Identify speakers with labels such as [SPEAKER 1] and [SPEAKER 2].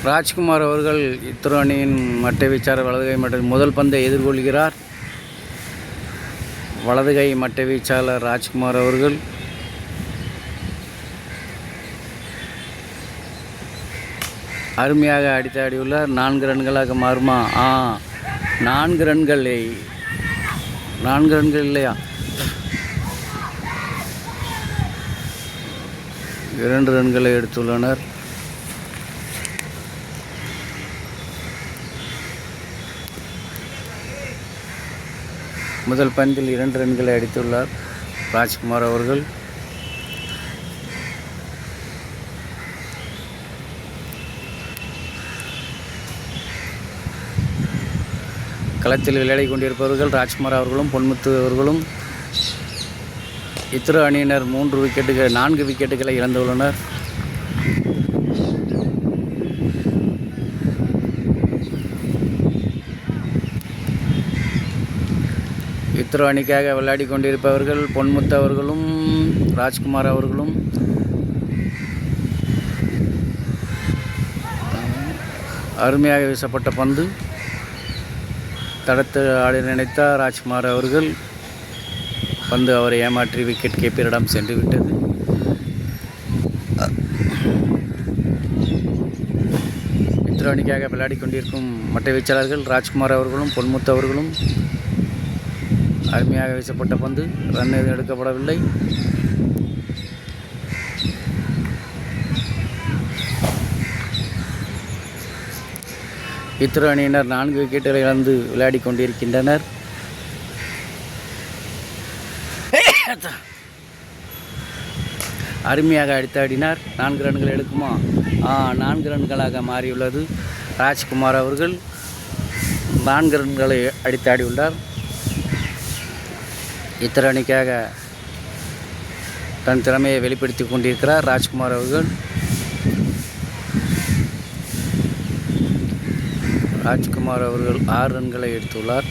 [SPEAKER 1] ராஜ்குமார் அவர்கள் இத்ரோ அணியின் மட்டை வீச்சாளர் வலதுகை மட்டை முதல் பந்தை எதிர்கொள்கிறார். வலதுகை மட்டை வீச்சாளர் ராஜ்குமார் அவர்கள் அருமையாக அடித்து ஆடியுள்ளார். 4 ரன்களாக மாறுமா? 4 ரன்கள் இல்லையா? 2 ரன்களை எடுத்துள்ளனர். முதல் பந்தில் 2 ரன்களை அடித்துள்ளார் ராஜ்குமார் அவர்கள். களத்தில் விளையாடி கொண்டிருப்பவர்கள் ராஜ்குமார் அவர்களும் பொன்முத்து அவர்களும். இத்ரோ அணியினர் 4 விக்கெட்டுகளை இழந்துள்ளனர். இத்ரோ அணிக்காக விளையாடி கொண்டிருப்பவர்கள் பொன்முத்து அவர்களும் ராஜ்குமார் அவர்களும். அருமையாக வீசப்பட்ட பந்து தடுத்து ஆட நினைத்தார் ராஜ்குமார் அவர்கள். பந்து அவரை ஏமாற்றி விக்கெட் கீப்பரிடம் சென்று விட்டது. இத்ரோ அணிக்காக விளையாடி கொண்டிருக்கும் மட்டை வீச்சாளர்கள் ராஜ்குமார் அவர்களும் பொன்முத்து அவர்களும். அருமையாக வீசப்பட்ட பந்து ரன் எதுவும் எடுக்கப்படவில்லை. இத்ரோ அணியினர் 4 விக்கெட்டுகளை இழந்து விளையாடி கொண்டிருக்கின்றனர். அருமையாக அடித்தாடினார். 4 ரன்கள் எடுக்குமா? 4 ரன்களாக மாறியுள்ளது. ராஜ்குமார் அவர்கள் 4 ரன்களை அடித்தாடியுள்ளார். இத்ரோ அணிக்காக தன் திறமையை வெளிப்படுத்தி கொண்டிருக்கிறார் ராஜ்குமார் அவர்கள். ராஜ்குமார் அவர்கள் 6 ரன்களை எடுத்துள்ளார்.